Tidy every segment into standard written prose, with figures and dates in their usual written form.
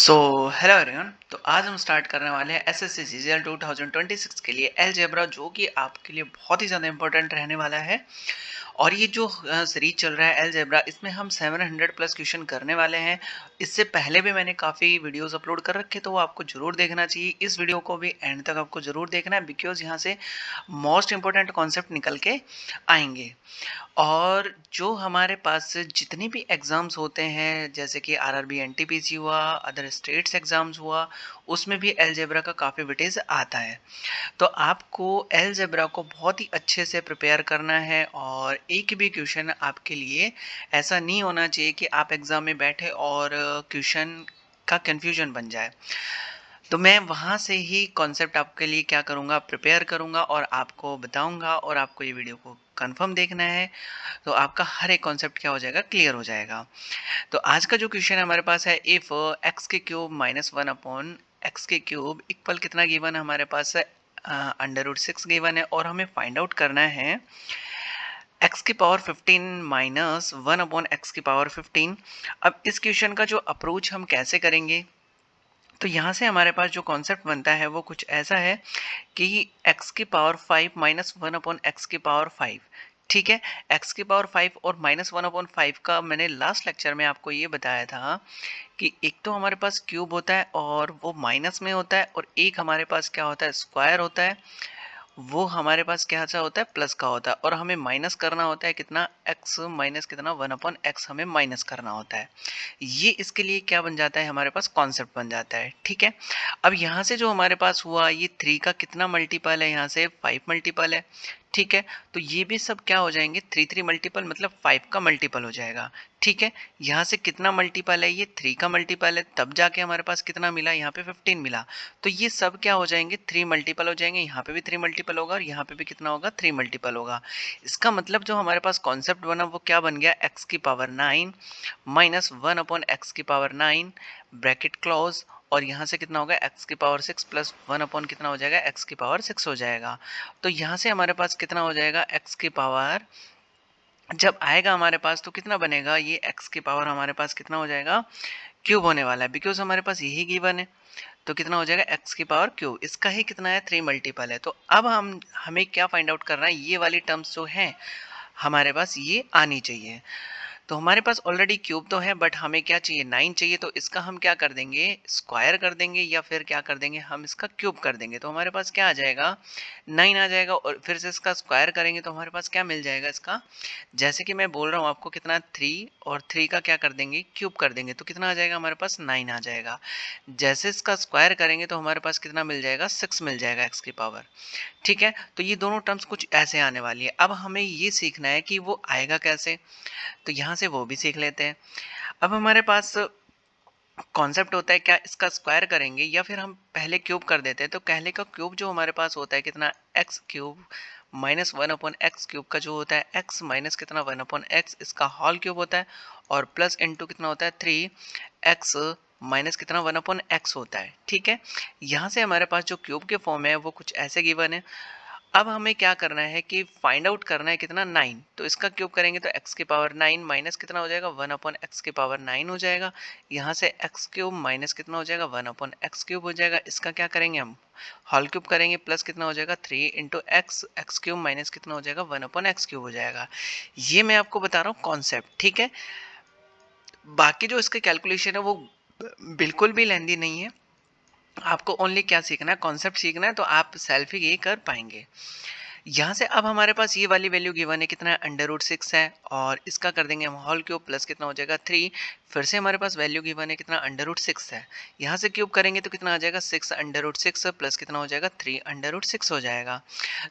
So hello everyone. तो आज हम स्टार्ट करने वाले हैं एसएससी सीजीएल 2026 के लिए अलजेब्रा, जो कि आपके लिए बहुत ही ज़्यादा इंपॉर्टेंट रहने वाला है। और ये जो सीरीज चल रहा है अलजेब्रा, इसमें हम 700 प्लस क्वेश्चन करने वाले हैं। इससे पहले भी मैंने काफ़ी वीडियोस अपलोड कर रखे, तो वो आपको ज़रूर देखना चाहिए। इस वीडियो को भी एंड तक आपको ज़रूर देखना है, बिकॉज यहाँ से मोस्ट इंपॉर्टेंट कॉन्सेप्ट निकल के आएंगे। और जो हमारे पास जितने भी एग्ज़ाम्स होते हैं, जैसे कि आरआरबी एनटीपीसी हुआ, अदर स्टेट्स एग्ज़ाम्स हुआ, उसमें भी अलजेब्रा का काफ़ी वेटेज आता है। तो आपको अलजेब्रा को बहुत ही अच्छे से प्रिपेयर करना है, और एक भी क्वेश्चन आपके लिए ऐसा नहीं होना चाहिए कि आप एग्ज़ाम में बैठे और क्वेश्चन का कन्फ्यूजन बन जाए। तो मैं वहाँ से ही कॉन्सेप्ट आपके लिए क्या करूँगा, प्रिपेयर करूँगा और आपको बताऊँगा। और आपको ये वीडियो को कंफर्म देखना है, तो आपका हर एक कॉन्सेप्ट क्या हो जाएगा, क्लियर हो जाएगा। तो आज का जो क्वेश्चन हमारे पास है, इफ एक्स के cube minus one upon x के क्यूब इक्वल कितना गिवन है हमारे पास है, अंडर रूट 6 गिवन है। और हमें फाइंड आउट करना है एक्स की power 15 minus one upon x की पावर 15। अब इस क्वेश्चन का जो अप्रोच हम कैसे करेंगे, तो यहाँ से हमारे पास जो कॉन्सेप्ट बनता है वो कुछ ऐसा है कि एक्स की power 5 minus one upon x की पावर 5। ठीक है, एक्स की पावर 5 और माइनस वन अपॉन 5 का मैंने लास्ट लेक्चर में आपको ये बताया था कि एक तो हमारे पास क्यूब होता है और वो माइनस में होता है, और एक हमारे पास क्या होता है, स्क्वायर होता है, वो हमारे पास क्या सा होता है, प्लस का होता है। और हमें माइनस करना होता है कितना, एक्स माइनस कितना, वन अपॉन एक्स हमें माइनस करना होता है। ये इसके लिए क्या बन जाता है, हमारे पास कॉन्सेप्ट बन जाता है। ठीक है, अब यहाँ से जो हमारे पास हुआ, ये 3 का कितना मल्टीपल है, यहाँ से 5 मल्टीपल है। ठीक है, तो ये भी सब क्या हो जाएंगे, 3 मल्टीपल मतलब 5 का मल्टीपल हो जाएगा। ठीक है, यहाँ से कितना मल्टीपल है, ये 3 का मल्टीपल है, तब जाके हमारे पास कितना मिला, यहाँ पे 15 मिला। तो ये सब क्या हो जाएंगे, 3 मल्टीपल हो जाएंगे। यहाँ पे भी 3 मल्टीपल होगा और यहाँ पे भी कितना होगा, 3 मल्टीपल होगा। इसका मतलब जो हमारे पास कॉन्सेप्ट बना वो क्या बन गया, एक्स की power 9 minus one upon x की पावर 9 ब्रैकेट क्लोज। और यहाँ से कितना होगा, एक्स की पावर 6 प्लस वन अपॉन कितना हो जाएगा, एक्स की पावर 6 हो जाएगा। तो यहाँ से हमारे पास कितना हो जाएगा, एक्स की पावर जब आएगा हमारे पास तो कितना बनेगा, ये एक्स की पावर हमारे पास कितना हो जाएगा, क्यूब होने वाला है, बिकॉज हमारे पास यही गिवन है। तो कितना हो जाएगा, एक्स की पावर क्यूब, इसका ही कितना है, 3 मल्टीपल है। तो अब हमें क्या फाइंड आउट करना है, ये वाली टर्म्स जो हैं हमारे पास ये आनी चाहिए। तो हमारे पास ऑलरेडी क्यूब तो है, बट हमें क्या चाहिए, 9 चाहिए। तो इसका हम क्या कर देंगे, स्क्वायर कर देंगे, या फिर क्या कर देंगे, हम इसका क्यूब कर देंगे। तो हमारे पास क्या आ जाएगा, 9 आ जाएगा। और फिर से इसका स्क्वायर करेंगे तो हमारे पास क्या मिल जाएगा इसका, जैसे कि मैं बोल रहा हूँ आपको, कितना 3, और 3 का क्या कर देंगे, क्यूब कर देंगे, तो कितना आ जाएगा हमारे पास, 9 आ जाएगा। जैसे इसका स्क्वायर करेंगे तो हमारे पास कितना मिल जाएगा, 6 मिल जाएगा एक्स की पावर। ठीक है, तो ये दोनों टर्म्स कुछ ऐसे आने वाली है। अब हमें ये सीखना है कि वो आएगा कैसे, तो यहाँ से वो भी सीख लेते हैं। अब हमारे पास कॉन्सेप्ट होता है क्या, इसका स्क्वायर करेंगे या फिर हम पहले क्यूब कर देते हैं। तो पहले का क्यूब जो हमारे पास होता है कितना, x cube minus one upon x cube का जो होता है, एक्स माइनस कितना, वन अपॉन एक्स, इसका होल क्यूब होता है। और प्लस इंटू कितना होता है, 3 एक्स माइनस कितना, वन अपॉन एक्स होता है। ठीक है, यहाँ से हमारे पास जो क्यूब के फॉर्म है वो कुछ ऐसे गिवन है। अब हमें क्या करना है कि फाइंड आउट करना है कितना, 9। तो इसका क्यूब करेंगे तो एक्स की पावर 9 माइनस कितना हो जाएगा, वन अपॉन एक्स की पावर 9 हो जाएगा। यहाँ से एक्स क्यूब माइनस कितना हो जाएगा, वन अपॉन एक्स क्यूब हो जाएगा। इसका क्या करेंगे हम, होल क्यूब करेंगे, प्लस कितना हो जाएगा, 3 into x, x cube minus कितना हो जाएगा, वन अपॉन एक्स क्यूब हो जाएगा। ये मैं आपको बता रहा हूँ कॉन्सेप्ट। ठीक है, बाकी जो इसके कैलकुलेशन है वो बिल्कुल भी लेंदी नहीं है। आपको ओनली क्या सीखना है, कॉन्सेप्ट सीखना है, तो आप सेल्फ ही ये कर पाएंगे। यहाँ से अब हमारे पास ये वाली वैल्यू गिवन है कितना है, अंडर रूट 6 है। और इसका कर देंगे हम होल क्यूब, प्लस कितना हो जाएगा, 3। फिर से हमारे पास वैल्यू गिवन है कितना, अंडर रूट 6 है। यहाँ से क्यूब करेंगे तो कितना आ जाएगा, 6 अंडर रूट 6 प्लस कितना हो जाएगा, 3 अंडर रूट 6 हो जाएगा।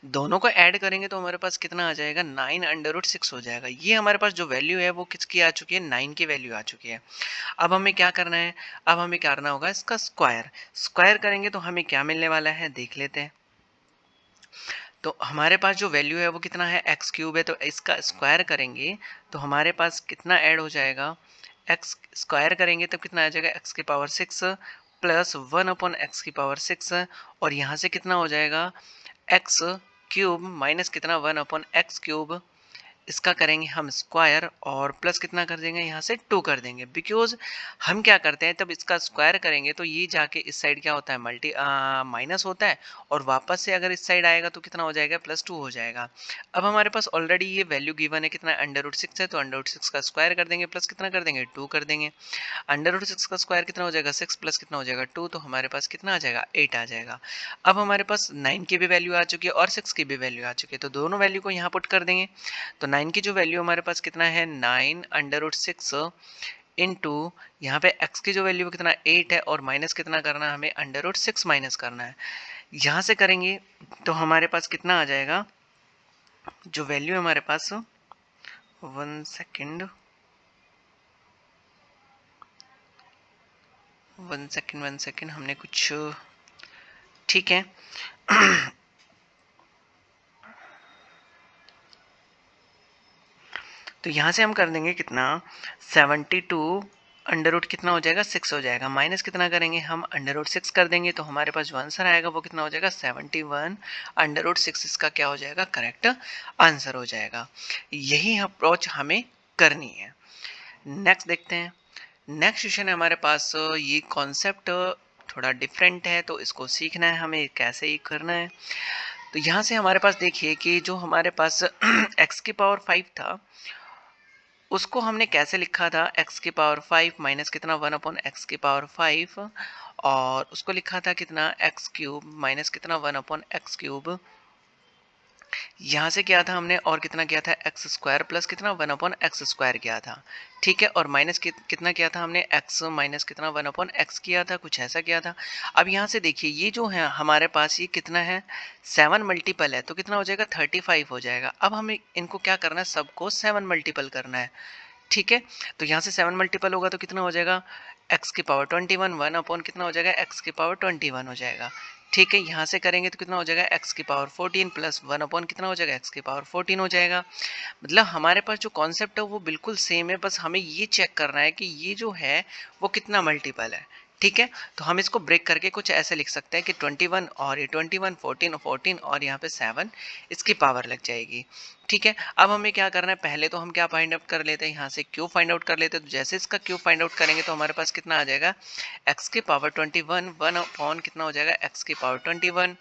दोनों को ऐड करेंगे तो हमारे पास कितना आ जाएगा, 9 अंडर रूट 6 हो जाएगा। ये हमारे पास जो वैल्यू है वो किसकी आ चुकी है, 9 की वैल्यू आ चुकी है। अब हमें क्या करना है, अब हमें क्या करना होगा, इसका स्क्वायर। स्क्वायर करेंगे तो हमें क्या मिलने वाला है, देख लेते हैं। तो हमारे पास जो वैल्यू है वो कितना है, एक्स क्यूब है। तो इसका स्क्वायर करेंगे तो हमारे पास कितना ऐड हो जाएगा, एक्स स्क्वायर करेंगे तो कितना आ जाएगा, एक्स की power 6 plus one upon x की पावर 6। और यहाँ से कितना हो जाएगा, एक्स क्यूब माइनस कितना, वन अपॉन एक्स क्यूब इसका करेंगे हम स्क्वायर और प्लस कितना कर देंगे यहाँ से 2 कर देंगे, बिकॉज हम क्या करते हैं तब इसका स्क्वायर करेंगे तो ये जाके इस साइड क्या होता है माइनस होता है और वापस से अगर इस साइड आएगा तो कितना हो जाएगा +2 हो जाएगा। अब हमारे पास ऑलरेडी ये वैल्यू गिवन है कितना √6 है, तो √6 का स्क्वायर कर देंगे प्लस कितना कर देंगे 2 कर देंगे। √6 का स्क्वायर कितना हो जाएगा 6 प्लस कितना हो जाएगा 2, तो हमारे पास कितना आ जाएगा 8 आ जाएगा। अब हमारे पास 9 की भी वैल्यू आ चुकी है और 6 की भी वैल्यू आ चुकी है, तो दोनों वैल्यू को यहाँ पुट कर देंगे। तो 9 की जो वैल्यू हमारे पास कितना है 9 √6 इंटू यहाँ पे x की जो वैल्यू कितना 8 है और माइनस कितना करना है हमें √6 माइनस करना है। यहाँ से करेंगे तो हमारे पास कितना आ जाएगा, जो वैल्यू हमारे पास 1 सेकेंड हमने कुछ ठीक है तो यहाँ से हम कर देंगे कितना 72 अंडर रूट कितना हो जाएगा 6 हो जाएगा, माइनस कितना करेंगे हम √6 कर देंगे, तो हमारे पास जो आंसर आएगा वो कितना हो जाएगा 71 √6, इसका क्या हो जाएगा करेक्ट आंसर हो जाएगा। यही अप्रोच हमें करनी है। नेक्स्ट देखते हैं। नेक्स्ट क्वेश्चन है हमारे पास, ये कॉन्सेप्ट थोड़ा डिफरेंट है तो इसको सीखना है हमें कैसे ही करना है। तो यहाँ से हमारे पास देखिए कि जो हमारे पास x की पावर 5 था उसको हमने कैसे लिखा था x की पावर 5 माइनस कितना 1/x की पावर 5, और उसको लिखा था कितना x³ माइनस कितना 1/x³। यहाँ से किया था हमने और कितना किया था x² प्लस कितना 1/x² किया था, ठीक है, और माइनस कितना किया था हमने x माइनस कितना 1/x किया था, कुछ ऐसा किया था। अब यहाँ से देखिए ये जो है हमारे पास ये कितना है 7 मल्टीपल है तो कितना हो जाएगा 35 हो जाएगा। अब हमें इनको क्या करना है सबको 7 मल्टीपल करना है, ठीक है। तो यहाँ से 7 मल्टीपल होगा तो कितना हो जाएगा x की पावर 21 1 अपॉन कितना हो जाएगा x की पावर 21 हो जाएगा, ठीक है। यहाँ से करेंगे तो कितना हो जाएगा x की पावर 14 प्लस 1 अपॉन कितना हो जाएगा x की पावर 14 हो जाएगा। मतलब हमारे पास जो कॉन्सेप्ट है वो बिल्कुल सेम है, बस हमें ये चेक करना है कि ये जो है वो कितना मल्टीपल है, ठीक है। तो हम इसको ब्रेक करके कुछ ऐसे लिख सकते हैं कि 21 और ये 21 14 14 और यहाँ पे 7 इसकी पावर लग जाएगी, ठीक है। अब हमें क्या करना है, पहले तो हम क्या फाइंड आउट कर लेते हैं, यहाँ से क्यूब फाइंड आउट कर लेते हैं। तो जैसे इसका क्यूब फाइंड आउट करेंगे तो हमारे पास कितना आ जाएगा x की पावर 21 1 अपॉन कितना हो जाएगा x की पावर 21,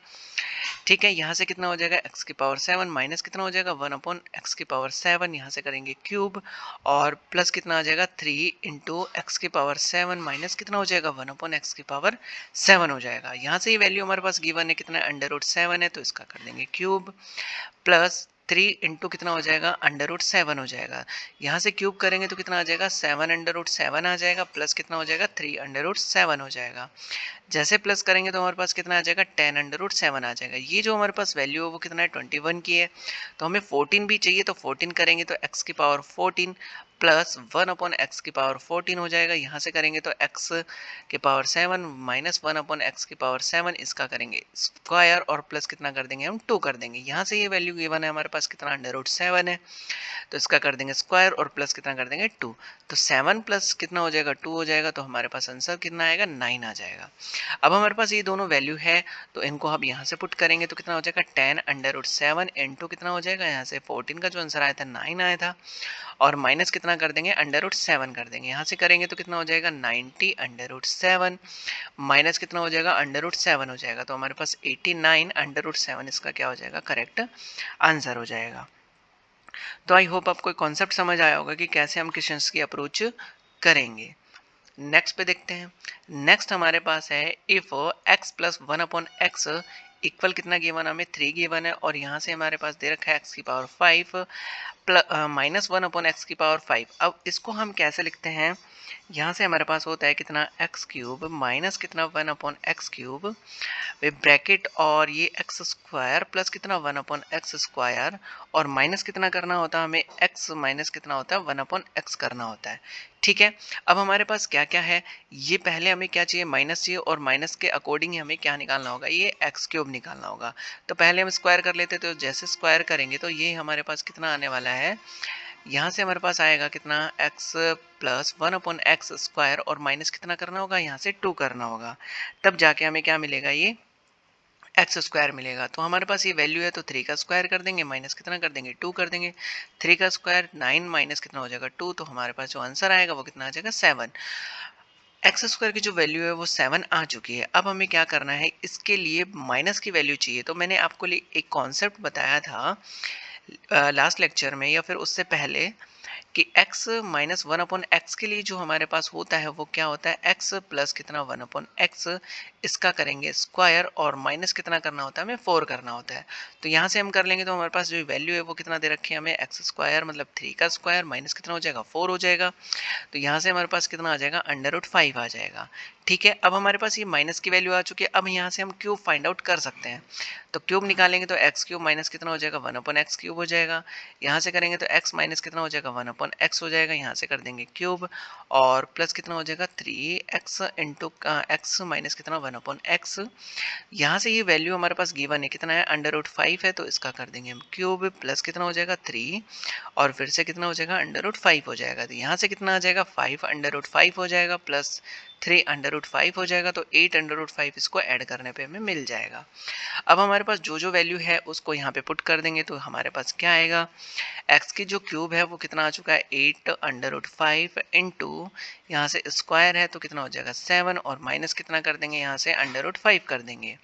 ठीक है। यहाँ से कितना हो जाएगा x की पावर 7 माइनस कितना हो जाएगा 1 अपॉन x की पावर 7, यहाँ से करेंगे क्यूब और प्लस कितना आ जाएगा 3 इंटू एक्स की पावर 7 माइनस कितना हो जाएगा 1 अपॉन x की पावर 7 हो जाएगा। यहाँ से ये वैल्यू हमारे पास गिवन है कितना √7 है, तो इसका कर देंगे क्यूब प्लस 3 इंटू कितना हो जाएगा √7 हो जाएगा। यहाँ से क्यूब करेंगे तो कितना आ जाएगा 7 √7 आ जाएगा प्लस कितना हो जाएगा 3 √7 हो जाएगा। जैसे प्लस करेंगे तो हमारे पास कितना आ जाएगा 10 √7 आ जाएगा। ये जो हमारे पास वैल्यू है वो कितना है 21 की है, तो हमें 14 भी चाहिए, तो 14 करेंगे तो x की पावर 14 प्लस 1 अपॉन एक्स की पावर 14 हो जाएगा। यहाँ से करेंगे तो x की पावर 7 माइनस 1 अपॉन एक्स की पावर 7, इसका करेंगे स्क्वायर और प्लस कितना कर देंगे हम 2 कर देंगे। यहाँ से ये वैल्यू गिवन है हमारे पास कितना √7 है, तो इसका कर देंगे स्क्वायर और प्लस कितना कर देंगे 2, तो 7 प्लस कितना हो जाएगा 2 हो जाएगा, तो हमारे पास आंसर कितना आएगा 9 आ जाएगा। अब हमारे पास ये दोनों वैल्यू है तो इनको हम यहाँ से पुट करेंगे तो कितना हो जाएगा 10 √7 इंटू कितना हो जाएगा यहाँ से 14 का जो आंसर आया था 9 आया था, और माइनस कितना कर देंगे √7 कर देंगे। यहाँ से करेंगे तो कितना हो जाएगा 90 √7 माइनस कितना हो जाएगा √7 हो जाएगा, तो हमारे पास 89 √7 इसका क्या हो जाएगा करेक्ट आंसर हो जाएगा। तो आई होप आपको कॉन्सेप्ट समझ आया होगा कि कैसे हम क्वेश्चंस की अप्रोच करेंगे। नेक्स्ट पे देखते हैं। नेक्स्ट हमारे पास है if x plus 1 upon x equal कितना गिवन हमें 3 गिवन है, और यहाँ से हमारे पास दे रखा है x की पावर 5 माइनस 1 अपॉन एक्स की पावर 5। अब इसको हम कैसे लिखते हैं, यहाँ से हमारे पास होता है कितना x³ माइनस कितना 1 अपॉन x³ विद ब्रैकेट और ये x² प्लस कितना 1 अपॉन x² और माइनस कितना करना होता है हमें x माइनस कितना होता है 1 अपॉन x करना होता है, ठीक है। अब हमारे पास क्या क्या है, ये पहले हमें क्या चाहिए माइनस चाहिए, और माइनस के अकॉर्डिंग हमें क्या निकालना होगा ये x³ निकालना होगा। तो पहले हम स्क्वायर कर लेते, तो जैसे स्क्वायर करेंगे तो ये हमारे पास कितना आने वाला है, यहाँ से हमारे पास आएगा कितना x प्लस 1 अपॉन x² और माइनस कितना करना होगा यहाँ से 2 करना होगा, तब जाके हमें क्या मिलेगा ये एक्स स्क्वायर मिलेगा। तो हमारे पास ये वैल्यू है, तो 3 का स्क्वायर कर देंगे, माइनस कितना कर देंगे 2 कर देंगे। 3 का स्क्वायर 9 माइनस कितना हो जाएगा 2, तो हमारे पास जो आंसर आएगा वो कितना आ जाएगा 7। एक्स स्क्वायर की जो वैल्यू है वो 7 आ चुकी है। अब हमें क्या करना है, इसके लिए माइनस की वैल्यू चाहिए। तो मैंने आपको एक कॉन्सेप्ट बताया था लास्ट लेक्चर में या फिर उससे पहले, कि x माइनस 1/x के लिए जो हमारे पास होता है वो क्या होता है, x प्लस कितना 1/x, इसका करेंगे स्क्वायर, और माइनस कितना करना होता है, हमें 4 करना होता है। तो यहाँ से हम कर लेंगे, तो हमारे पास जो वैल्यू है वो कितना दे रखी है हमें, एक्स स्क्वायर मतलब 3 का स्क्वायर माइनस कितना हो जाएगा 4 हो जाएगा। तो यहाँ से हमारे पास कितना आ जाएगा, √5 आ जाएगा। ठीक है, अब हमारे पास ये माइनस की वैल्यू आ चुकी है। अब यहाँ से हम क्यूब फाइंड आउट कर सकते हैं। तो क्यूब निकालेंगे तो एक्स क्यूब माइनस कितना हो जाएगा 1/x क्यूब हो जाएगा। यहाँ से करेंगे तो x माइनस कितना हो जाएगा 1/x हो जाएगा। यहाँ से कर देंगे क्यूब, और प्लस कितना हो जाएगा 3x इंटू एक्स माइनस कितना 1/x। यहाँ से ये वैल्यू हमारे पास गिवन है, कितना है √5 है, तो इसका कर देंगे हम क्यूब, प्लस कितना हो जाएगा 3, और फिर से कितना हो जाएगा √5 हो जाएगा। तो यहाँ से कितना आ जाएगा 5 √5 हो जाएगा, प्लस 3 √5 हो जाएगा। तो 8 √5 इसको ऐड करने पे हमें मिल जाएगा। अब हमारे पास जो जो वैल्यू है उसको यहाँ पे पुट कर देंगे, तो हमारे पास क्या आएगा, x की जो क्यूब है वो कितना आ चुका है 8 √5 इंटू, यहाँ से स्क्वायर है तो कितना हो जाएगा 7, और माइनस कितना कर देंगे यहाँ से √5 कर देंगे।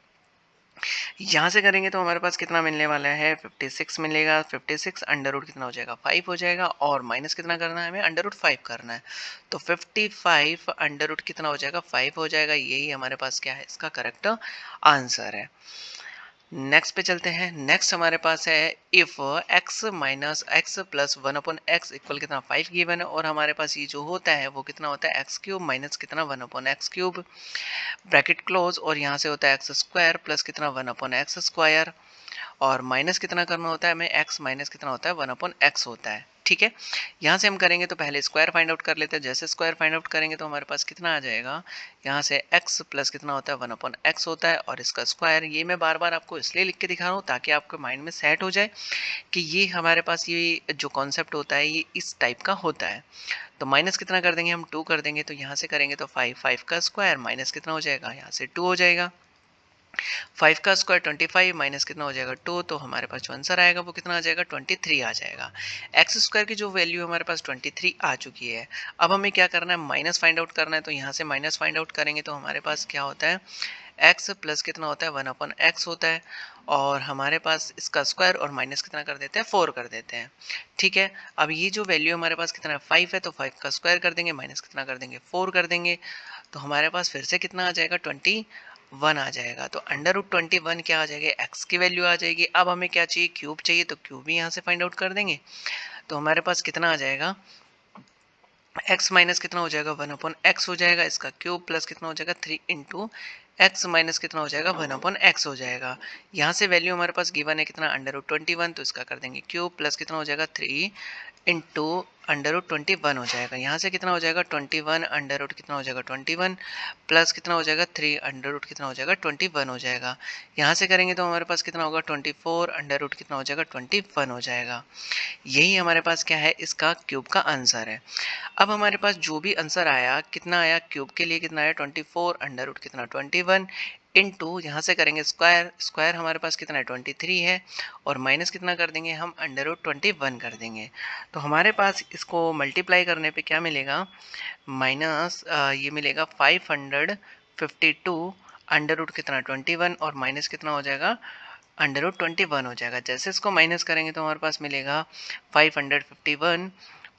यहाँ से करेंगे तो हमारे पास कितना मिलने वाला है 56 मिलेगा। 56 अंडर रूट कितना हो जाएगा 5 हो जाएगा, और माइनस कितना करना है हमें √5 करना है। तो 55 अंडर रूट कितना हो जाएगा 5 हो जाएगा। यही हमारे पास क्या है, इसका करेक्ट आंसर है। नेक्स्ट पे चलते हैं। नेक्स्ट हमारे पास है if x minus x plus 1/x equal कितना 5 गिवन है, और हमारे पास ये जो होता है वो कितना होता है एक्स क्यूब माइनस कितना 1/x क्यूब, ब्रैकेट क्लोज, और यहाँ से होता है एक्स स्क्वायर प्लस कितना 1/x स्क्वायर, और माइनस कितना करना होता है हमें, x माइनस कितना होता है 1/x होता है। ठीक है, यहाँ से हम करेंगे तो पहले स्क्वायर फाइंड आउट कर लेते हैं। जैसे स्क्वायर फाइंड आउट करेंगे तो हमारे पास कितना आ जाएगा, यहाँ से x प्लस कितना होता है 1/x होता है, और इसका स्क्वायर। ये मैं बार बार आपको इसलिए लिख के दिखा रहा हूँ ताकि आपके माइंड में सेट हो जाए कि ये हमारे पास ये जो कॉन्सेप्ट होता है ये इस टाइप का होता है। तो माइनस कितना कर देंगे हम 2 कर देंगे, तो यहाँ से करेंगे तो 5 का स्क्वायर माइनस कितना हो जाएगा, यहाँ से 2 हो जाएगा। 5 का स्क्वायर 25 माइनस कितना हो जाएगा 2, तो हमारे पास जो आंसर आएगा वो कितना आ जाएगा 23 आ जाएगा। एक्स स्क्वायर की जो वैल्यू हमारे पास 23 आ चुकी है। अब हमें क्या करना है, माइनस फाइंड आउट करना है। तो यहाँ से माइनस फाइंड आउट करेंगे तो हमारे पास क्या होता है, x प्लस कितना होता है 1/x होता है, और हमारे पास इसका स्क्वायर और माइनस कितना कर देते हैं 4 कर देते हैं। ठीक है, अब ये जो वैल्यू हमारे पास कितना है 5 है, तो 5 का स्क्वायर कर देंगे, माइनस कितना कर देंगे 4 कर देंगे। तो हमारे पास फिर से कितना आ जाएगा 21 आ जाएगा। तो √21 क्या आ जाएगा, x की वैल्यू आ जाएगी। अब हमें क्या चाहिए, क्यूब चाहिए, तो क्यूब भी यहाँ से फाइंड आउट कर देंगे। तो हमारे पास कितना आ जाएगा, x माइनस कितना हो जाएगा 1/x हो जाएगा, इसका क्यूब प्लस कितना हो जाएगा 3 इंटू x माइनस कितना हो जाएगा 1/x हो जाएगा। यहाँ से वैल्यू हमारे पास गिवन है कितना √21, तो इसका कर देंगे क्यूब प्लस कितना हो जाएगा 3 इंटू √21 हो जाएगा। यहाँ से कितना हो जाएगा 21 अंडर रूट कितना हो जाएगा 21 प्लस कितना हो जाएगा 3 अंडर रूट कितना हो जाएगा 21 हो जाएगा। यहाँ से करेंगे तो हमारे पास कितना होगा 24 अंडर रूट कितना हो जाएगा 21 हो जाएगा। यही हमारे पास क्या है, इसका क्यूब का आंसर है। अब हमारे पास जो भी आंसर आया, कितना आया क्यूब के लिए कितना आया 24 अंडर रूट कितना 21 इंटू, यहाँ से करेंगे स्क्वायर, स्क्वायर हमारे पास कितना है 23 है, और माइनस कितना कर देंगे हम अंडर रूट 21 कर देंगे। तो हमारे पास इसको मल्टीप्लाई करने पे क्या मिलेगा, माइनस ये मिलेगा 552 अंडर रूट कितना 21, और माइनस कितना हो जाएगा अंडर रूट 21 हो जाएगा। जैसे इसको माइनस करेंगे तो हमारे पास मिलेगा 551,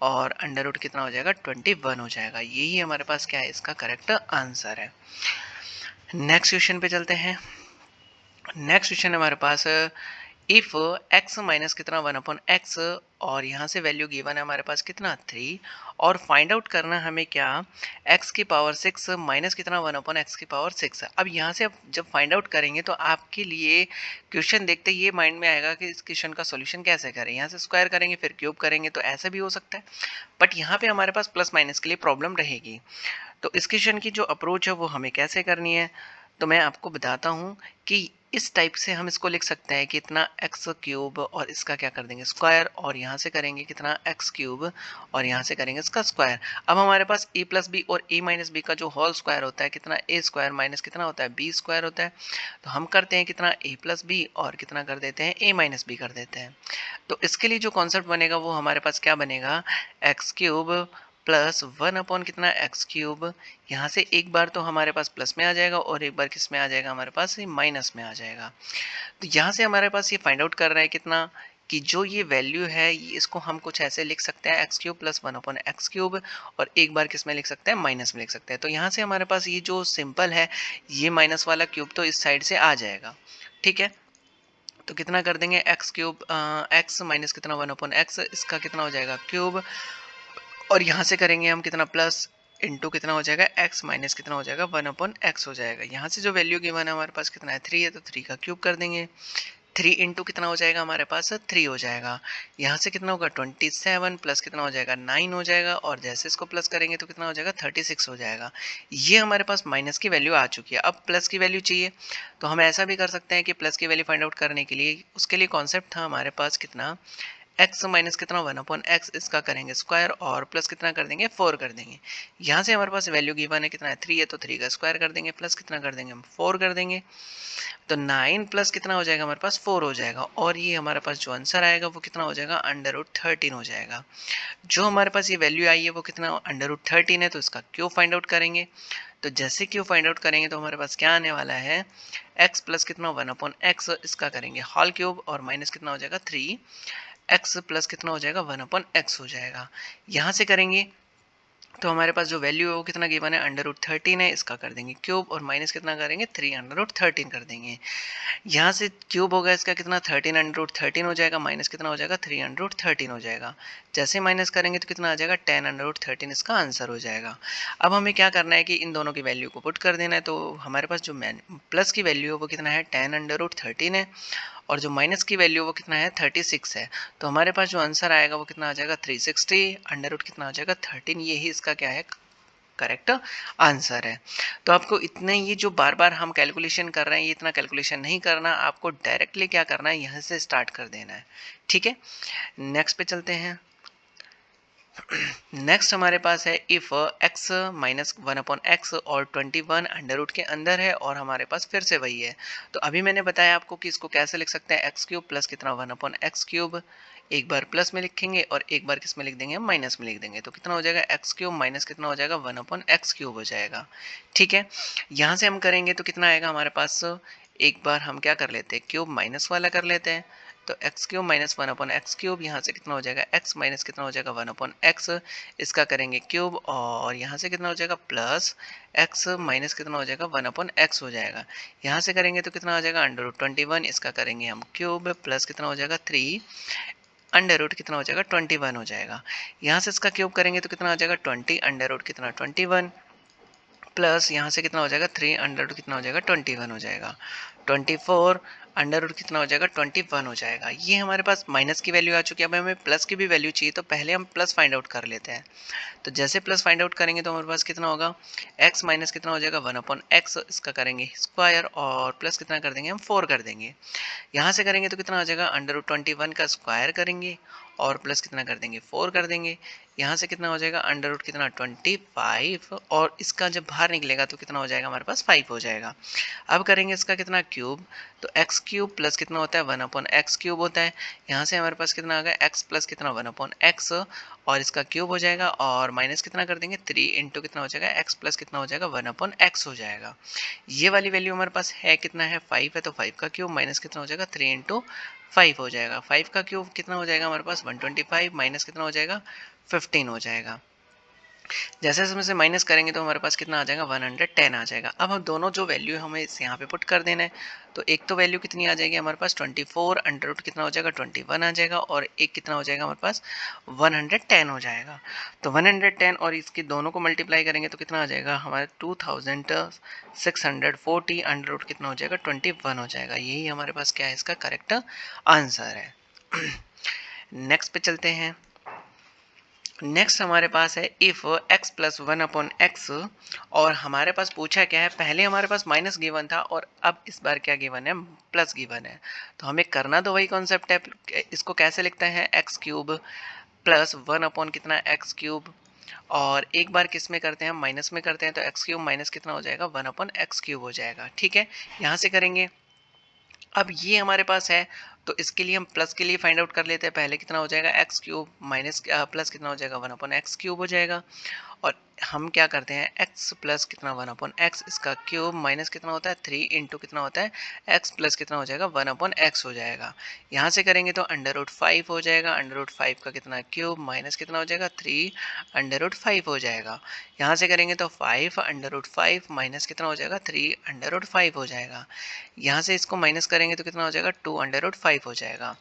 और अंडर रूट कितना हो जाएगा 21 हो जाएगा। यही हमारे पास क्या है, इसका करेक्ट आंसर है। नेक्स्ट क्वेश्चन पे चलते हैं। नेक्स्ट क्वेश्चन हमारे पास इफ x माइनस कितना 1/x, और यहाँ से वैल्यू गिवन है हमारे पास कितना 3, और फाइंड आउट करना हमें क्या, x की पावर 6 माइनस कितना 1/x की पावर 6। अब यहाँ से आप जब फाइंड आउट करेंगे तो आपके लिए क्वेश्चन देखते ये माइंड में आएगा कि इस क्वेश्चन का सॉल्यूशन कैसे करें। यहाँ से स्क्वायर करेंगे फिर क्यूब करेंगे, तो ऐसा भी हो सकता है, बट यहाँ पे हमारे पास प्लस माइनस के लिए प्रॉब्लम रहेगी। तो इस क्वेश्चन की जो अप्रोच है वो हमें कैसे करनी है, तो मैं आपको बताता हूँ कि इस टाइप से हम इसको लिख सकते हैं कि इतना एक्स क्यूब और इसका क्या कर देंगे स्क्वायर, और यहाँ से करेंगे कितना एक्स क्यूब और यहाँ से करेंगे इसका स्क्वायर। अब हमारे पास ए प्लस बी और ए माइनस बी का जो होल स्क्वायर होता है कितना ए स्क्वायर माइनस कितना होता है बी स्क्वायर होता है। तो हम करते हैं कितना ए प्लस बी और कितना कर देते हैं ए माइनस बी कर देते हैं। तो इसके लिए जो कॉन्सेप्ट बनेगा वो हमारे पास क्या बनेगा, एक्स क्यूब प्लस 1 कितना एक्स क्यूब, यहाँ से एक बार तो हमारे पास प्लस में आ जाएगा और एक बार किस में आ जाएगा, हमारे पास माइनस में आ जाएगा। तो यहाँ से हमारे पास ये फाइंड आउट कर रहा है कितना कि जो ये वैल्यू है इसको हम कुछ ऐसे लिख सकते हैं एक्स क्यूब प्लस 1/x³ और एक बार किस में लिख सकते हैं माइनस में लिख सकते हैं। तो यहाँ से हमारे पास ये जो सिंपल है ये माइनस वाला क्यूब तो इस साइड से आ जाएगा, ठीक है। तो कितना कर देंगे एक्स क्यूब एक्स माइनस कितना 1/x, इसका कितना हो जाएगा क्यूब, और यहाँ से करेंगे हम कितना प्लस इंटू कितना हो जाएगा एक्स माइनस कितना हो जाएगा 1/x हो जाएगा। यहाँ से जो वैल्यू गिवन है हमारे पास कितना है 3 है, तो 3 का क्यूब कर देंगे। 3 इंटू कितना हो जाएगा हमारे पास 3 हो जाएगा। यहाँ से कितना होगा 27 प्लस कितना हो जाएगा 9 हो जाएगा, और जैसे इसको प्लस करेंगे तो कितना हो जाएगा 36 हो जाएगा। ये हमारे पास माइनस की वैल्यू आ चुकी है। अब प्लस की वैल्यू चाहिए तो हम ऐसा भी कर सकते हैं कि प्लस की वैल्यू फाइंड आउट करने के लिए उसके लिए कॉन्सेप्ट था हमारे पास कितना x माइनस कितना 1/x, इसका करेंगे स्क्वायर और प्लस कितना कर देंगे 4 कर देंगे। यहाँ से हमारे पास वैल्यू गिवन है कितना है 3 है, तो 3 का स्क्वायर कर देंगे प्लस कितना कर देंगे हम 4 कर देंगे। तो 9 प्लस कितना हो जाएगा हमारे पास 4 हो जाएगा, और ये हमारे पास जो आंसर आएगा वो कितना हो जाएगा √13 हो जाएगा। जो हमारे पास ये वैल्यू आई है वो कितना √13 है, तो इसका क्यूब फाइंड आउट करेंगे। तो जैसे क्यूब फाइंड आउट करेंगे तो हमारे पास क्या आने वाला है x प्लस कितना 1/x, इसका करेंगे होल क्यूब और माइनस कितना हो जाएगा 3 x प्लस कितना हो जाएगा 1/x हो जाएगा। यहाँ से करेंगे तो हमारे पास जो वैल्यू है वो कितना गिवन है √13 है, इसका कर देंगे क्यूब और माइनस कितना करेंगे 3/13 कर देंगे। यहाँ से क्यूब होगा इसका कितना 13/13 हो जाएगा, माइनस कितना हो जाएगा 3/13 हो जाएगा। जैसे माइनस करेंगे तो कितना आ जाएगा 10/13 इसका आंसर हो जाएगा। अब हमें क्या करना है कि इन दोनों की वैल्यू को पुट कर देना है। तो हमारे पास जो प्लस की वैल्यू है वो कितना है 10/13 है, और जो माइनस की वैल्यू वो कितना है 36 है। तो हमारे पास जो आंसर आएगा वो कितना आ जाएगा 360 अंडर कितना आ जाएगा 13, ये ही इसका क्या है करेक्ट आंसर है। तो आपको इतने ये जो बार बार हम कैलकुलेशन कर रहे हैं ये इतना कैलकुलेशन नहीं करना, आपको डायरेक्टली क्या करना है यहाँ से स्टार्ट कर देना है, ठीक है। नेक्स्ट पे चलते हैं। नेक्स्ट हमारे पास है इफ x माइनस 1/x और 21 अंडर रूट के अंदर है और हमारे पास फिर से वही है। तो अभी मैंने बताया आपको कि इसको कैसे लिख सकते हैं x³ प्लस कितना 1/x³, एक बार प्लस में लिखेंगे और एक बार किस में लिख देंगे माइनस में लिख देंगे। तो कितना हो जाएगा x³ माइनस कितना हो जाएगा 1/x³ हो जाएगा, ठीक है। यहाँ से हम करेंगे तो कितना आएगा हमारे पास, एक बार हम क्या कर लेते हैं क्यूब माइनस वाला कर लेते हैं। तो x³ माइनस 1/x³, यहाँ से कितना हो जाएगा x माइनस कितना हो जाएगा 1/x, इसका करेंगे क्यूब और यहाँ से कितना हो जाएगा प्लस x माइनस कितना हो जाएगा 1/x हो जाएगा। यहाँ से करेंगे तो कितना हो जाएगा √21, इसका करेंगे हम क्यूब प्लस कितना हो जाएगा 3 अंडर रूट कितना हो जाएगा 21 हो जाएगा। यहाँ से इसका क्यूब करेंगे तो कितना हो जाएगा 20 अंडर रूट कितना 21 प्लस यहाँ से कितना हो जाएगा 3 अंडर रूट कितना हो जाएगा 21 हो जाएगा। 24 अंडर रूट कितना हो जाएगा 21 हो जाएगा। ये हमारे पास माइनस की वैल्यू आ चुकी है। अब हमें प्लस की भी वैल्यू चाहिए, तो पहले हम प्लस फाइंड आउट कर लेते हैं। तो जैसे प्लस फाइंड आउट करेंगे तो हमारे पास कितना होगा x माइनस कितना हो जाएगा 1/x, इसका करेंगे स्क्वायर और प्लस कितना कर देंगे हम 4 कर देंगे। यहाँ से करेंगे तो कितना हो जाएगा √21 का स्क्वायर करेंगे और प्लस कितना कर देंगे 4 कर देंगे। यहाँ से कितना हो जाएगा अंडर रूट कितना 25, और इसका जब बाहर निकलेगा तो कितना हो जाएगा हमारे पास 5 हो जाएगा। अब करेंगे इसका कितना क्यूब, तो x³ प्लस कितना होता है 1/x³ होता है। यहाँ से हमारे पास कितना आ गया x प्लस कितना 1/x और इसका क्यूब हो जाएगा और माइनस कितना कर देंगे 3 इंटू कितना हो जाएगा x प्लस कितना हो जाएगा 1/x हो जाएगा। ये वाली वैल्यू हमारे पास है कितना है 5 है, तो 5 का क्यूब माइनस कितना हो जाएगा 3 इंटू 5 हो जाएगा। 5 का क्यूब कितना हो जाएगा हमारे पास 125 माइनस कितना हो जाएगा 15 हो जाएगा। जैसे इसमें से माइनस करेंगे तो हमारे पास कितना आ जाएगा 110 आ जाएगा। अब हम दोनों जो वैल्यू हमें इस यहाँ पे पुट कर देना है। तो एक तो वैल्यू कितनी आ जाएगी हमारे पास 24 अंडर रूट कितना हो जाएगा 21 आ जाएगा, और एक कितना हो जाएगा हमारे पास 110 हो जाएगा। तो 110 और इसके दोनों को मल्टीप्लाई करेंगे तो कितना आ जाएगा हमारे 2640 अंडर रूट कितना हो जाएगा 21 हो जाएगा। यही हमारे पास क्या है इसका करेक्ट आंसर है। नेक्स्ट पे चलते हैं। नेक्स्ट हमारे पास है if x plus one upon x, और हमारे पास पूछा क्या है, पहले हमारे पास माइनस गिवन था और अब इस बार क्या गिवन है, प्लस गिवन है। तो हमें करना तो वही कॉन्सेप्ट है। इसको कैसे लिखते हैं, x cube plus one upon कितना, एक्स क्यूब, और एक बार किस में करते हैं, माइनस में करते हैं, तो एक्स क्यूब माइनस कितना हो जाएगा, वन अपॉन एक्स क्यूब हो जाएगा। ठीक है, यहाँ से करेंगे। अब ये हमारे पास है, तो इसके लिए हम प्लस के लिए फाइंड आउट कर लेते हैं। पहले कितना हो जाएगा, एक्स क्यूब माइनस प्लस कितना हो जाएगा, वन अपॉन एक्स क्यूब हो जाएगा। और हम क्या करते हैं, x प्लस कितना, वन अपॉन एक्स, इसका क्यूब माइनस कितना होता है, 3 इंटू कितना होता है, x प्लस कितना हो जाएगा, वन अपॉन एक्स हो जाएगा। यहाँ से करेंगे तो अंडर रूट 5 हो जाएगा, अंडर रूट 5 का कितना क्यूब माइनस कितना हो जाएगा, 3 अंडर रूट 5 हो जाएगा। यहाँ से करेंगे तो 5 अंडर रूट 5 माइनस कितना हो जाएगा, 3 अंडर रूट 5 हो जाएगा। यहाँ से इसको माइनस करेंगे तो कितना हो जाएगा, 2 अंडर रूट 5 हो जाएगा।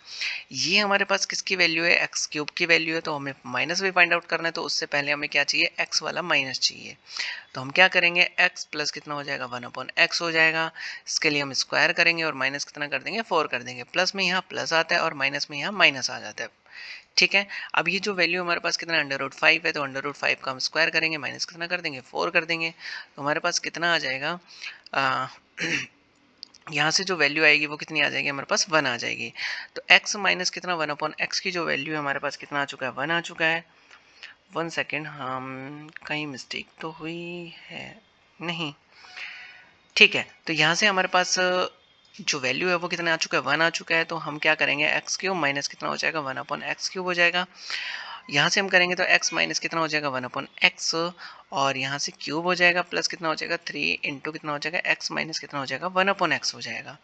ये हमारे पास किसकी वैल्यू है, एक्स क्यूब की वैल्यू है। तो हमें माइनस भी फाइंड आउट करना है, तो उससे पहले हमें क्या चाहिए, एक्स वाला माइनस चाहिए। तो हम क्या करेंगे, एक्स प्लस कितना हो जाएगा, वन अपॉन एक्स हो जाएगा। इसके लिए हम स्क्वायर करेंगे और माइनस कितना कर देंगे, 4 कर देंगे। प्लस में यहाँ प्लस आता है और माइनस में यहाँ माइनस आ जाता है। ठीक है, अब ये जो वैल्यू हमारे पास कितना, अंडर रूट 5 है, तो अंडर रूट 5 का हम स्क्वायर करेंगे, माइनस कितना कर देंगे, 4 कर देंगे। तो हमारे पास कितना आ जाएगा, यहाँ से जो वैल्यू आएगी वो कितनी आ जाएगी, हमारे पास 1 आ जाएगी। तो x माइनस कितना, वन अपॉन एक्स की जो वैल्यू है हमारे पास कितना आ चुका है, 1 आ चुका है। 1 सेकेंड, हम कहीं मिस्टेक तो हुई है, नहीं, ठीक है। तो यहाँ से हमारे पास जो वैल्यू है वो कितना आ चुका है, 1 आ चुका है। तो हम क्या करेंगे, एक्स क्यूब माइनस कितना हो जाएगा, वन अपॉन एक्स क्यूब हो जाएगा। यहाँ से हम करेंगे तो x माइनस कितना हो जाएगा, वन अपॉन एक्स, और यहाँ से क्यूब हो जाएगा, प्लस कितना हो जाएगा, 3 इंटू कितना हो जाएगा, x माइनस कितना हो जाएगा, वन अपॉन एक्स हो जाएगा।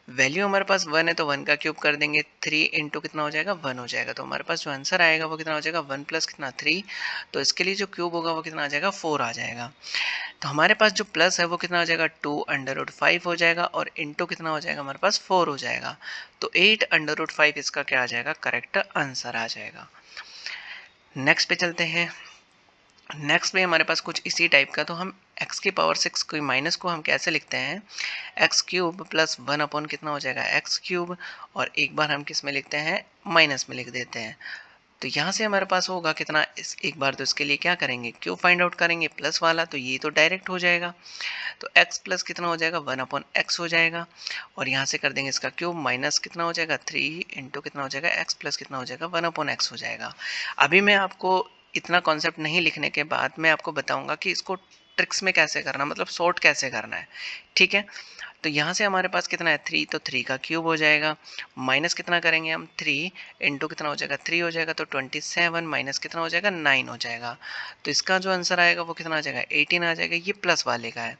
वैल्यू हमारे पास 1 है तो 1 का क्यूब कर देंगे, 3 इंटू कितना हो जाएगा, 1 हो जाएगा। तो हमारे पास जो आंसर आएगा वो कितना हो जाएगा, 1 प्लस कितना, 3। तो इसके लिए जो क्यूब होगा वो कितना आ जाएगा, 4 आ जाएगा। तो हमारे पास जो प्लस है वो कितना हो जाएगा, 2 अंडर रूट 5 हो जाएगा, और इंटू कितना हो जाएगा, हमारे पास 4 हो जाएगा। तो 8 अंडर रूट 5 इसका क्या आ जाएगा, करेक्ट आंसर आ जाएगा। नेक्स्ट पे चलते हैं। नेक्स्ट में हमारे पास कुछ इसी टाइप का, तो हम x की पावर 6 को माइनस को हम कैसे लिखते हैं, x cube plus one upon कितना हो जाएगा, एक्स क्यूब, और एक बार हम किस में लिखते हैं, माइनस में लिख देते हैं। तो यहाँ से हमारे पास होगा कितना, इस एक बार तो इसके लिए क्या करेंगे, क्यूब फाइंड आउट करेंगे प्लस वाला, तो ये तो डायरेक्ट हो जाएगा। तो x प्लस कितना हो जाएगा, वन अपॉन एक्स हो जाएगा, और यहाँ से कर देंगे इसका क्यूब, माइनस कितना हो जाएगा, 3 इंटू कितना हो जाएगा, x प्लस कितना हो जाएगा, वन अपॉन एक्स हो जाएगा। अभी मैं आपको इतना कॉन्सेप्ट नहीं लिखने के बाद मैं आपको बताऊंगा कि इसको ट्रिक्स में कैसे करना, मतलब सॉर्ट कैसे करना है। ठीक है, तो यहाँ से हमारे पास कितना है, 3, तो 3 का क्यूब हो जाएगा, माइनस कितना करेंगे हम, 3 इंटू कितना हो जाएगा, 3 हो जाएगा, तो 27 माइनस कितना हो जाएगा, 9 हो जाएगा। तो इसका जो आंसर आएगा वो कितना आ जाएगा, 18 आ जाएगा। ये प्लस वाले का है।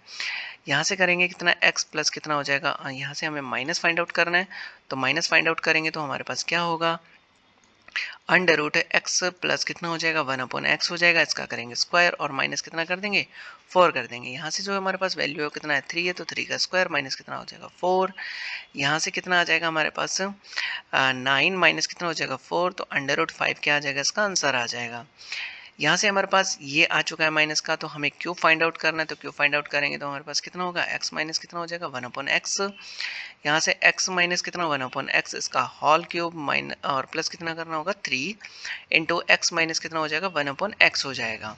यहाँ से करेंगे कितना, x प्लस कितना हो जाएगा, यहाँ से हमें माइनस फाइंड आउट करना है। तो माइनस फाइंड आउट करेंगे तो हमारे पास क्या होगा, अंडर रूट एक्स प्लस कितना हो जाएगा, वन अपॉन एक्स हो जाएगा। इसका करेंगे स्क्वायर और माइनस कितना कर देंगे, 4 कर देंगे। यहाँ से जो हमारे पास वैल्यू है कितना है, 3 है, तो 3 का स्क्वायर माइनस कितना हो जाएगा, 4। यहाँ से कितना आ जाएगा हमारे पास, 9 माइनस कितना हो जाएगा, 4। तो अंडर रूट 5 क्या आ जाएगा, इसका आंसर आ जाएगा। यहाँ से हमारे पास ये आ चुका है माइनस का, तो हमें क्यूब फाइंड आउट करना है। तो क्यूब फाइंड आउट करेंगे तो हमारे पास कितना होगा, x माइनस कितना हो जाएगा, वन अपॉन एक्स। यहाँ से x माइनस कितना, वन अपॉन एक्स, इसका होल क्यूब माइनस और प्लस कितना करना होगा, 3 इंटू एक्स माइनस कितना हो जाएगा, वन अपॉन एक्स हो जाएगा।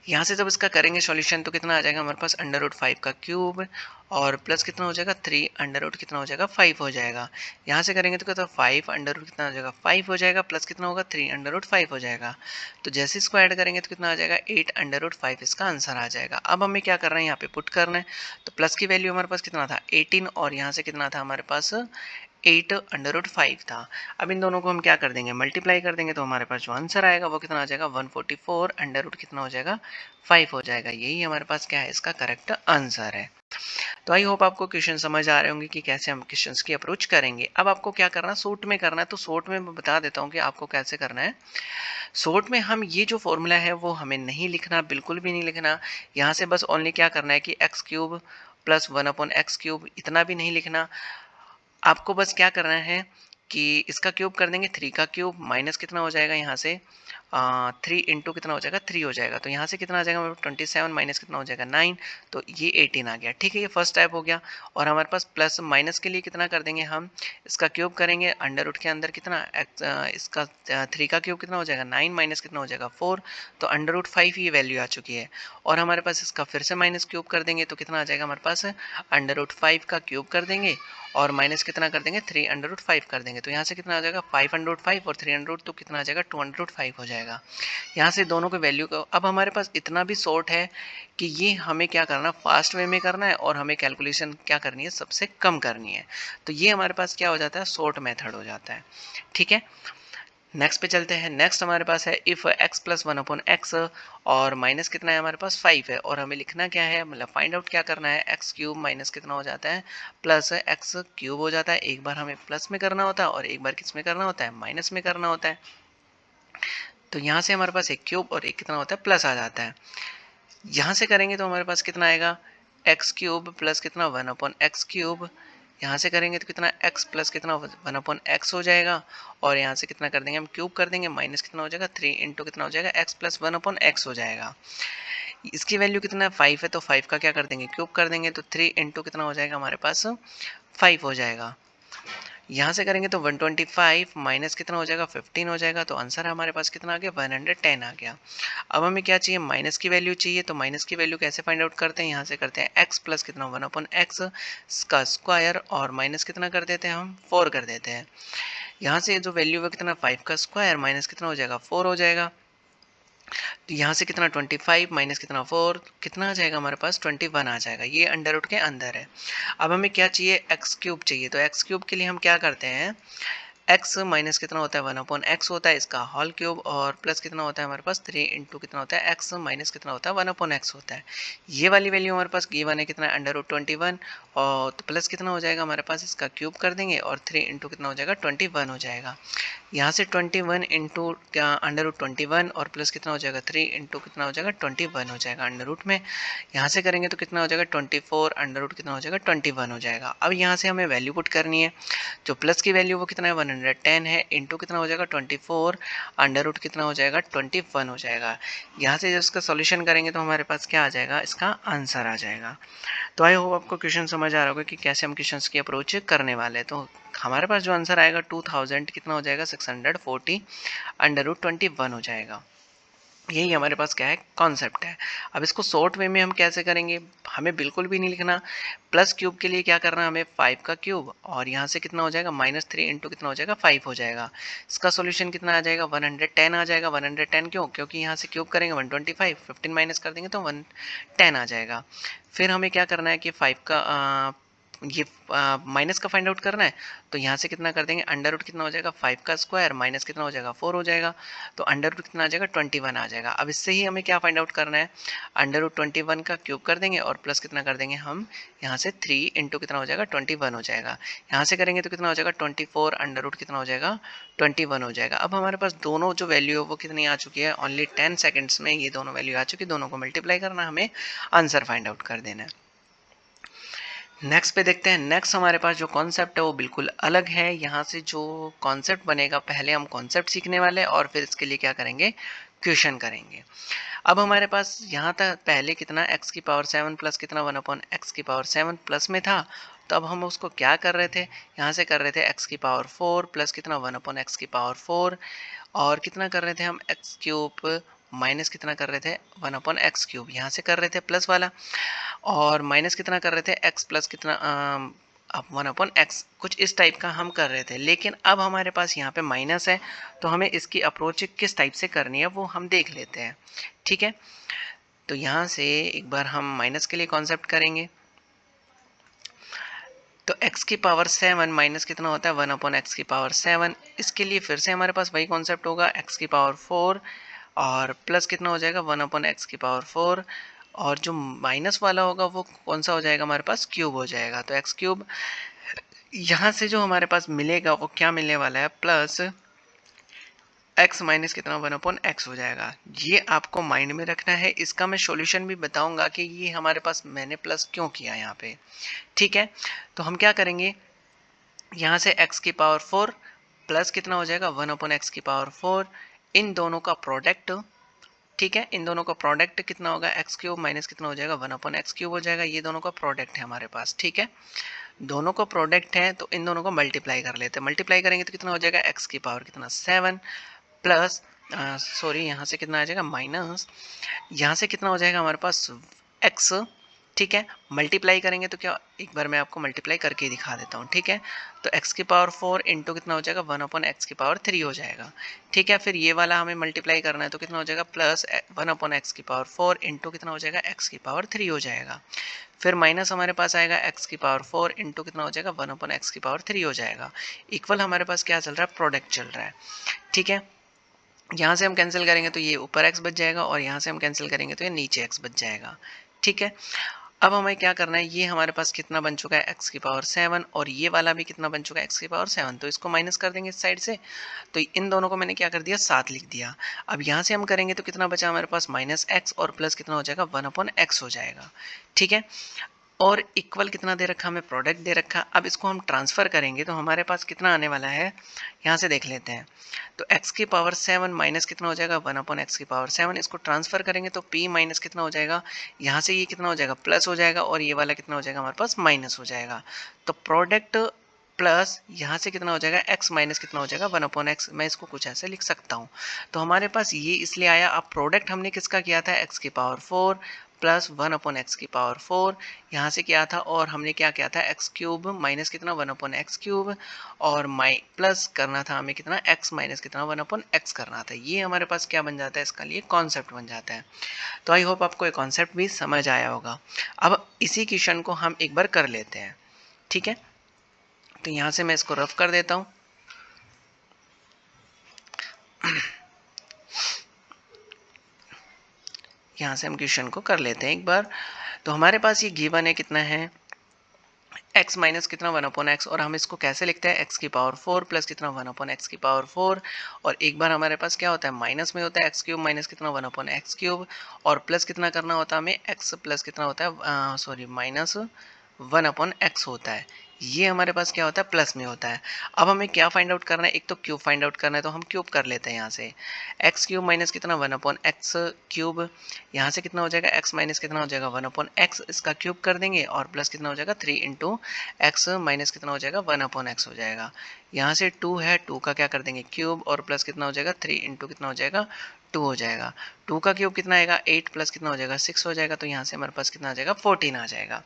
यहाँ से जब इसका करेंगे सॉल्यूशन तो कितना आ जाएगा हमारे पास, अंडर रूट 5 का क्यूब और प्लस कितना हो जाएगा, 3 अंडर रूट कितना हो जाएगा, 5 हो जाएगा। यहाँ से करेंगे तो कितना, 5 अंडर रूट कितना हो जाएगा, 5 हो जाएगा, प्लस कितना होगा, 3 अंडर रूट 5 हो जाएगा। तो जैसे इसको ऐड करेंगे तो कितना आ जाएगा, 8 अंडर रूट 5 इसका आंसर आ जाएगा। अब हमें क्या करना है, यहाँ पे पुट करना है। तो प्लस की वैल्यू हमारे पास कितना था, 18, और यहाँ से कितना था हमारे पास, 8 अंडर रूट 5 था। अब इन दोनों को हम क्या कर देंगे, मल्टीप्लाई कर देंगे, तो हमारे पास जो आंसर आएगा वो कितना आ जाएगा, 144 अंडर रूट कितना हो जाएगा, 5 हो जाएगा। यही हमारे पास क्या है, इसका करेक्ट आंसर है। तो आई होप आपको क्वेश्चन समझ आ रहे होंगे कि कैसे हम क्वेश्चंस की अप्रोच करेंगे। अब आपको क्या करना है, शॉर्ट में करना है। तो शॉर्ट में मैं बता देता हूँ कि आपको कैसे करना है। शॉर्ट में हम ये जो फॉर्मूला है वो हमें नहीं लिखना, बिल्कुल भी नहीं लिखना। यहाँ से बस ओनली क्या करना है कि x cube plus one upon x cube, इतना भी नहीं लिखना। आपको बस क्या करना है कि इसका क्यूब कर देंगे, 3 का क्यूब माइनस कितना हो जाएगा यहाँ से, 3 इंटू कितना हो जाएगा 3 हो जाएगा। तो यहाँ से कितना आ जाएगा हमारे पास 27 माइनस कितना हो जाएगा 9, तो ये 18 आ गया। ठीक है, ये फर्स्ट टाइप हो गया। और हमारे पास प्लस माइनस के लिए कितना कर देंगे हम, इसका क्यूब करेंगे, अंडर रूट के अंदर कितना इसका 3 का क्यूब कितना हो जाएगा 9 माइनस कितना हो जाएगा 4, तो अंडर रूट 5 ये वैल्यू आ चुकी है। और हमारे पास इसका फिर से माइनस क्यूब कर देंगे तो कितना आ जाएगा हमारे पास, अंडर रूट 5 का क्यूब कर देंगे और माइनस कितना कर देंगे 3 अंडर रूट 5 कर देंगे। तो यहाँ से कितना आ जाएगा 5 अंडर रूट 5 और 3 अंडर रूट, तो कितना आ जाएगा 2 अंडर रूट 5 हो जाएगा। यहाँ से दोनों के वैल्यू को, अब हमारे पास इतना भी शॉर्ट है कि ये हमें क्या करना, फास्ट वे में करना है और हमें कैलकुलेशन क्या करनी है, सबसे कम करनी है। तो ये हमारे पास क्या हो जाता है, शॉर्ट मेथड हो जाता है। ठीक है, नेक्स्ट पे चलते हैं। नेक्स्ट हमारे पास है इफ़ x प्लस 1/x और माइनस कितना है हमारे पास 5 है, और हमें लिखना क्या है, मतलब फाइंड आउट क्या करना है, x क्यूब माइनस कितना हो जाता है प्लस x क्यूब हो जाता है। एक बार हमें प्लस में करना होता है और एक बार किस में करना होता है, माइनस में करना होता है। तो यहाँ से हमारे पास एक क्यूब और एक कितना होता है प्लस आ जाता है। यहाँ से करेंगे तो हमारे पास कितना आएगा, एक्स क्यूब प्लस कितना 1/x क्यूब। यहाँ से करेंगे तो कितना x प्लस कितना 1/x हो जाएगा। और यहाँ से कितना कर देंगे हम, क्यूब कर देंगे, माइनस कितना हो जाएगा 3 इंटू कितना हो जाएगा x प्लस 1/x हो जाएगा। इसकी वैल्यू कितना है 5 है, तो 5 का क्या कर देंगे, क्यूब कर देंगे, तो 3 इंटू कितना हो जाएगा हमारे पास 5 हो जाएगा। यहाँ से करेंगे तो 125 माइनस कितना हो जाएगा 15 हो जाएगा। तो आंसर हमारे पास कितना आ गया 110 आ गया। अब हमें क्या चाहिए, माइनस की वैल्यू चाहिए। तो माइनस की वैल्यू कैसे फाइंड आउट करते हैं, यहाँ से करते हैं x प्लस कितना 1/x का स्क्वायर और माइनस कितना कर देते हैं हम 4 कर देते हैं। यहाँ से जो वैल्यू है कितना 5 का स्क्वायर माइनस कितना हो जाएगा 4 हो जाएगा। तो यहाँ से कितना 25 माइनस कितना 4 कितना आ जाएगा हमारे पास 21 आ जाएगा। ये अंडर रूट के अंदर है। अब हमें क्या चाहिए, एक्स क्यूब चाहिए। तो एक्स क्यूब के लिए हम क्या करते हैं, x माइनस कितना होता है 1/x होता है इसका होल क्यूब और प्लस कितना होता है हमारे पास 3 इंटू कितना होता है x माइनस कितना होता है 1/x होता है। ये वाली वैल्यू हमारे पास गिवन है कितना अंडर रूट 21 और तो प्लस कितना हो जाएगा हमारे पास, इसका क्यूब कर देंगे और 3 इंटू कितना हो जाएगा 21 हो जाएगा। यहाँ से 21 इंटू क्या अंडर रूट 21 और प्लस कितना हो जाएगा 3 इंटू कितना हो जाएगा 21 हो जाएगा अंडर रूट में। यहाँ से करेंगे तो कितना हो जाएगा 24 अंडर रूट कितना हो जाएगा 21 हो जाएगा। अब यहाँ से हमें वैल्यू पुट करनी है। जो प्लस की वैल्यू वो कितना है 110 है इंटू कितना हो जाएगा 24 अंडर रूट कितना हो जाएगा 21 हो जाएगा। यहाँ से जब इसका सॉल्यूशन करेंगे तो हमारे पास क्या आ जाएगा, इसका आंसर आ जाएगा। तो आई होप आपको क्वेश्चन समझ आ रहा होगा कि कैसे हम क्वेश्चंस की अप्रोच करने वाले हैं। तो हमारे पास जो आंसर आएगा 2000 कितना हो जाएगा 640 अंडर रूट 21 हो जाएगा। यही हमारे पास क्या है, कॉन्सेप्ट है। अब इसको शॉर्ट वे में हम कैसे करेंगे, हमें बिल्कुल भी नहीं लिखना। प्लस क्यूब के लिए क्या करना है हमें 5 का क्यूब और यहाँ से कितना हो जाएगा -3 इंटू कितना हो जाएगा 5 हो जाएगा। इसका सॉल्यूशन कितना आ जाएगा 110 आ जाएगा। 110 क्यों, क्योंकि यहाँ से क्यूब करेंगे 125 15 माइनस कर देंगे तो 110 आ जाएगा। फिर हमें क्या करना है कि 5 का ये माइनस का फाइंड आउट करना है। तो यहाँ से कितना कर देंगे, अंडर रूट कितना हो जाएगा 5 का स्क्वायर माइनस कितना हो जाएगा 4 हो जाएगा। तो अंडर रूट कितना आ जाएगा 21 आ जाएगा। अब इससे ही हमें क्या फाइंड आउट करना है, अंडर रूट 21 का क्यूब कर देंगे और प्लस कितना कर देंगे हम, यहाँ से 3 इंटू कितना हो जाएगा 21 हो जाएगा। यहाँ से करेंगे तो कितना हो जाएगा 24 अंडर रूट कितना हो जाएगा 21 हो जाएगा। अब हमारे पास दोनों जो वैल्यू है वो कितनी आ चुकी है, ओनली 10 सेकेंड्स में ये दोनों वैल्यू आ चुकी है। दोनों को मल्टीप्लाई करना, हमें आंसर फाइंड आउट कर देना है। नेक्स्ट पे देखते हैं। नेक्स्ट हमारे पास जो कॉन्सेप्ट है वो बिल्कुल अलग है। यहाँ से जो कॉन्सेप्ट बनेगा, पहले हम कॉन्सेप्ट सीखने वाले हैं और फिर इसके लिए क्या करेंगे, क्वेश्चन करेंगे। अब हमारे पास यहाँ तक पहले कितना x की पावर 7 प्लस कितना 1/x की पावर 7 प्लस में था। तो अब हम उसको क्या कर रहे थे, यहाँ से कर रहे थे x की पावर 4 प्लस कितना 1/x की पावर 4 और कितना कर रहे थे हम x क्यूब माइनस कितना कर रहे थे 1/x क्यूब। यहाँ से कर रहे थे प्लस वाला और माइनस कितना कर रहे थे x प्लस कितना अब 1/x कुछ इस टाइप का हम कर रहे थे। लेकिन अब हमारे पास यहाँ पे माइनस है तो हमें इसकी अप्रोच किस टाइप से करनी है वो हम देख लेते हैं। ठीक है, तो यहाँ से एक बार हम माइनस के लिए कॉन्सेप्ट करेंगे। तो x की पावर 7 माइनस कितना होता है 1/x की पावर 7। इसके लिए फिर से हमारे पास वही कॉन्सेप्ट होगा, x की पावर 4 और प्लस कितना हो जाएगा 1/x की पावर 4 और जो माइनस वाला होगा वो कौन सा हो जाएगा हमारे पास, क्यूब हो जाएगा। तो x क्यूब यहाँ से जो हमारे पास मिलेगा वो क्या मिलने वाला है, प्लस x माइनस कितना 1/x हो जाएगा। ये आपको माइंड में रखना है। इसका मैं सॉल्यूशन भी बताऊंगा कि ये हमारे पास मैंने प्लस क्यों किया यहाँ पे। ठीक है, तो हम क्या करेंगे, यहाँ से x की पावर 4 प्लस कितना हो जाएगा 1/x की पावर 4 इन दोनों का प्रोडक्ट, ठीक है, इन दोनों का प्रोडक्ट कितना होगा, एक्स क्यूब माइनस कितना हो जाएगा, 1/x क्यूब हो जाएगा। ये दोनों का प्रोडक्ट है हमारे पास, ठीक है, दोनों का प्रोडक्ट है तो इन दोनों को मल्टीप्लाई कर लेते हैं। मल्टीप्लाई करेंगे तो कितना हो जाएगा, एक्स की पावर कितना 7 प्लस सॉरी यहाँ से कितना आ जाएगा माइनस, यहाँ से कितना हो जाएगा हमारे पास एक्स, ठीक है, मल्टीप्लाई करेंगे तो क्या, एक बार मैं आपको मल्टीप्लाई करके दिखा देता हूँ, ठीक है, तो x की पावर 4 इंटू कितना हो जाएगा 1/x की पावर 3 हो जाएगा, ठीक है, फिर ये वाला हमें मल्टीप्लाई करना है तो कितना हो जाएगा प्लस 1/x की पावर 4 इंटू कितना हो जाएगा x की पावर 3 हो जाएगा, फिर माइनस हमारे पास आएगा x की पावर 4 इंटू कितना हो जाएगा 1/x की पावर 3 हो जाएगा, इक्वल हमारे पास क्या चल रहा है, प्रोडक्ट चल रहा है, ठीक है, यहाँ से हम कैंसिल करेंगे तो ये ऊपर x बच जाएगा और यहाँ से हम कैंसिल करेंगे तो ये नीचे x बच जाएगा, ठीक है। अब हमें क्या करना है, ये हमारे पास कितना बन चुका है x की पावर 7 और ये वाला भी कितना बन चुका है x की पावर 7, तो इसको माइनस कर देंगे इस साइड से, तो इन दोनों को मैंने क्या कर दिया 7 लिख दिया। अब यहाँ से हम करेंगे तो कितना बचा हमारे पास माइनस एक्स और प्लस कितना हो जाएगा 1/x हो जाएगा, ठीक है, और इक्वल कितना दे रखा हमें, प्रोडक्ट दे रखा। अब इसको हम ट्रांसफ़र करेंगे तो हमारे पास कितना आने वाला है, यहाँ से देख लेते हैं, तो x की पावर 7 माइनस कितना हो जाएगा 1/x की पावर 7, इसको ट्रांसफ़र करेंगे तो p माइनस कितना हो जाएगा, यहाँ से ये कितना हो जाएगा प्लस हो जाएगा और ये वाला कितना हो जाएगा हमारे पास माइनस हो जाएगा, तो प्रोडक्ट प्लस यहाँ से कितना हो जाएगा x माइनस कितना हो जाएगा 1/x, मैं इसको कुछ ऐसे लिख सकता हूँ। तो हमारे पास ये इसलिए आया, अब प्रोडक्ट हमने किसका किया था, x की पावर 4 प्लस 1/x की पावर 4, यहाँ से क्या था और हमने क्या किया था x क्यूब माइनस कितना 1/x क्यूब और प्लस करना था हमें कितना x माइनस कितना 1/x करना था, ये हमारे पास क्या बन जाता है, इसका लिए कॉन्सेप्ट बन जाता है। तो आई होप आपको ये कॉन्सेप्ट भी समझ आया होगा। अब इसी क्वेश्चन को हम एक बार कर लेते हैं, ठीक है, तो यहाँ से मैं इसको रफ कर देता हूँ। यहाँ से हम क्वेश्चन को कर लेते हैं एक बार। तो हमारे पास ये गिवन है कितना है, x माइनस कितना 1/x, और हम इसको कैसे लिखते हैं x की पावर 4 प्लस कितना 1/x की पावर 4, और एक बार हमारे पास क्या होता है माइनस में होता है x क्यूब माइनस कितना 1/x क्यूब, और प्लस कितना करना होता है हमें x प्लस कितना होता है सॉरी माइनस 1/x होता है, ये हमारे पास क्या होता है प्लस में होता है। अब हमें क्या फाइंड आउट करना है, एक तो क्यूब फाइंड आउट करना है, तो हम क्यूब कर लेते हैं यहाँ से, एक्स क्यूब माइनस कितना 1/x क्यूब, यहाँ से कितना हो जाएगा x माइनस कितना हो जाएगा 1/x, इसका क्यूब कर देंगे और प्लस कितना हो जाएगा 3 इंटू एक्स माइनस कितना हो जाएगा 1/x हो जाएगा, यहाँ से 2 है 2 का क्या कर देंगे क्यूब और प्लस कितना हो जाएगा 3 इंटू कितना हो जाएगा 2 हो जाएगा, 2 का क्यूब कितना आएगा 8 प्लस कितना हो जाएगा 6 हो जाएगा, तो यहाँ से हमारे पास कितना आ जाएगा 14 आ जाएगा।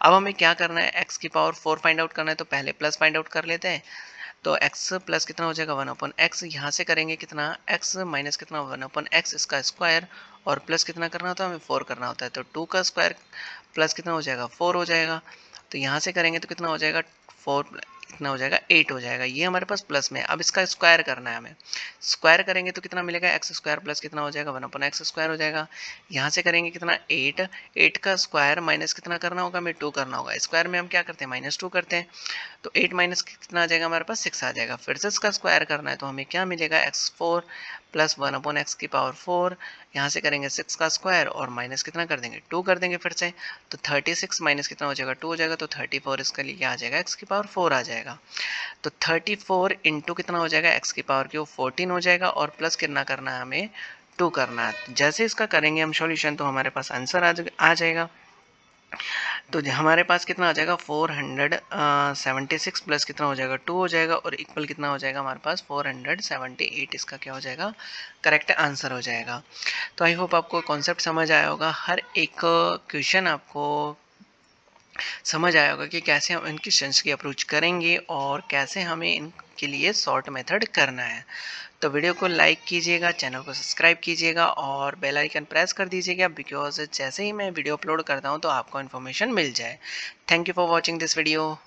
अब हमें क्या करना है, x की पावर 4 फाइंड आउट करना है, तो पहले प्लस फाइंड आउट कर लेते हैं, तो x प्लस कितना हो जाएगा 1/x, यहाँ से करेंगे कितना x माइनस कितना 1/x इसका स्क्वायर, और प्लस कितना करना होता है हमें 4 करना होता है, तो 2 का स्क्वायर प्लस कितना हो जाएगा 4 हो जाएगा, तो यहाँ से करेंगे तो कितना हो जाएगा 4 कितना हो जाएगा 8 हो जाएगा, ये हमारे पास प्लस में। अब इसका स्क्वायर करना है हमें, स्क्वायर करेंगे तो कितना मिलेगा एक्स स्क्वायर प्लस कितना हो जाएगा 1/x स्क्वायर हो जाएगा, यहाँ से करेंगे कितना 8 का स्क्वायर माइनस कितना करना होगा हमें 2 करना होगा, स्क्वायर में हम क्या करते हैं -2 करते हैं, तो 8 माइनस कितना आ जाएगा हमारे पास 6 आ जाएगा, फिर से इसका स्क्वायर करना है तो हमें क्या मिलेगा x4 प्लस 1/x की पावर 4, यहाँ से करेंगे 6 का स्क्वायर और माइनस कितना कर देंगे 2 कर देंगे फिर से, तो 36 माइनस कितना हो जाएगा 2 हो जाएगा, तो 34 इसका लिए क्या आ जाएगा x की पावर 4 आ जाएगा, तो 34 इंटू कितना हो जाएगा x की पावर क्यूब 14 हो जाएगा, और प्लस कितना करना है हमें 2 करना है। जैसे इसका करेंगे हम सॉल्यूशन तो हमारे पास आंसर आ जाएगा, तो हमारे पास कितना आ जाएगा 476 प्लस कितना हो जाएगा 2 हो जाएगा, और इक्वल कितना हो जाएगा हमारे पास 478, इसका क्या हो जाएगा करेक्ट आंसर हो जाएगा। तो आई होप आपको कॉन्सेप्ट समझ आया होगा, हर एक क्वेश्चन आपको समझ आया होगा कि कैसे हम इन क्वेश्चंस की अप्रोच करेंगे और कैसे हमें इनके लिए शॉर्ट मेथड करना है। तो वीडियो को लाइक कीजिएगा, चैनल को सब्सक्राइब कीजिएगा और बेल आइकन प्रेस कर दीजिएगा, बिकॉज जैसे ही मैं वीडियो अपलोड करता हूँ तो आपको इन्फॉर्मेशन मिल जाए। Thank you for watching this video.